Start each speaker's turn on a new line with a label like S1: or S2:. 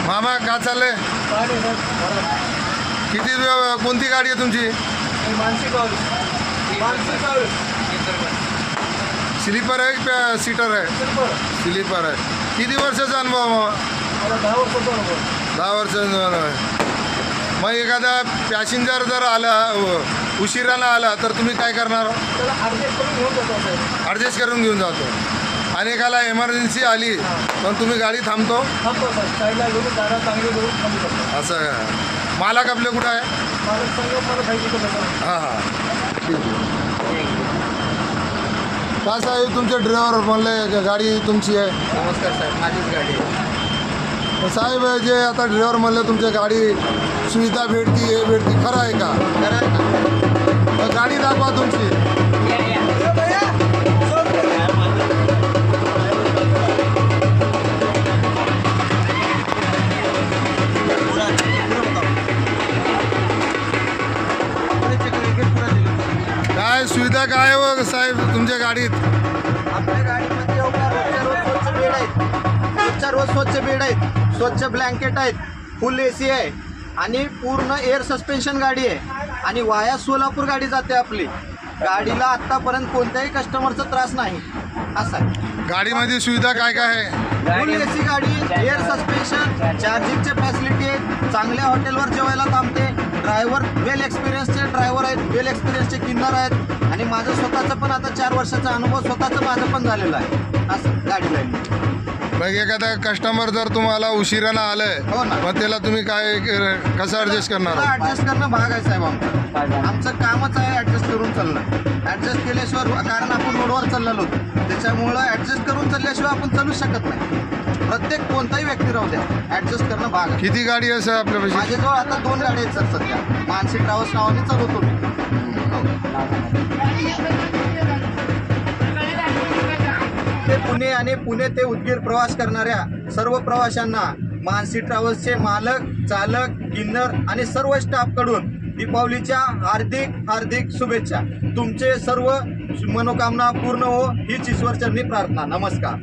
S1: मामा का चाललंय? किती कोणती गाडी आहे तुमची? स्लीपर आहे की सीटर आहे? स्लीपर आहे. किती वर्षाचा अनुभव मग? 10 वर्षाचा अनुभव आहे. मग एखादा पॅसेंजर जर आला उशिरानं आला तर तुम्ही काय करणार? ॲडजस्ट करून घेऊन जातो. आणि एखादा एमर्जन्सी आली पण तुम्ही गाडी थांबतो? असं काय? मालक आपले कुठं आहे? हां हां ठीक आहे. काय साहेब तुमचे ड्रायव्हर म्हणले गाडी तुमची आहे?
S2: नमस्कार साहेब, माझीच गाडी आहे.
S1: साहेब जे आता ड्रायव्हर म्हणले तुमच्या गाडी सुविधा भेटती हे भेटती, खरं आहे का?
S2: खरं आहे का?
S1: गाडी दाखवा तुमची. काय सुविधा काय हो साहेब तुमच्या गाडीत?
S2: आपल्या गाडीमध्ये रोजच्या रोज स्वच्छ बेड आहेत, रोजच्या रोज स्वच्छ बेड आहेत, स्वच्छ ब्लँकेट आहेत, फुल AC आहे आणि पूर्ण एअर सस्पेन्शन गाडी आहे आणि वाया सोलापूर गाडी जाते आपली. गाडीला आत्तापर्यंत कोणत्याही कस्टमरचा त्रास नाही. असा आहे.
S1: गाडीमध्ये सुविधा काय काय आहे?
S2: फुल AC गाडी, एअर सस्पेन्शन, चार्जिंगचे फॅसिलिटी आहेत, चांगल्या हॉटेलवर जेवायला थांबते, ड्रायव्हर वेल एक्सपिरियन्सचे ड्रायव्हर आहेत, वेल एक्सपिरियन्सचे किन्नर आहेत आणि माझं स्वतःचं पण आता 4 वर्षाचा अनुभव स्वतःचं माझं पण झालेलं आहे. असं गाडीला
S1: मग एखादा कस्टमर जर तुम्हाला उशिरानं आलंय
S2: हो ना.
S1: मग त्याला तुम्ही काय कसं ॲडजस्ट करणार?
S2: ऍडजस्ट करणं भाग आहे साहेब. आमचं कामच आहे ऍडजस्ट करून चालणं. ऍडजस्ट केल्याशिवाय, कारण आपण रोडवर चाललेलो होतो त्याच्यामुळं ऍडजस्ट करून चालल्याशिवाय आपण चालूच शकत नाही. प्रत्येक कोणताही व्यक्ती राहू द्या, ऍडजस्ट करणं भाग आहे.
S1: किती गाडी आहे साहेब आपल्यापाशी?
S2: माझ्याजवळ आता 2 गाड्या आहेत सर सध्या. मानसी ट्रॅव्हल्स नावाने चालवतो मी. ते पुणे आणि पुणे ते उदगीर प्रवास करणाऱ्या सर्व प्रवाशांना मानसी ट्रॅव्हल्सचे मालक, चालक, किन्नर आणि सर्व स्टाफकडून दीपावलीच्या हार्दिक हार्दिक शुभेच्छा. तुमचे सर्व मनोकामना पूर्ण हो हीच ईश्वरचरणी प्रार्थना. नमस्कार.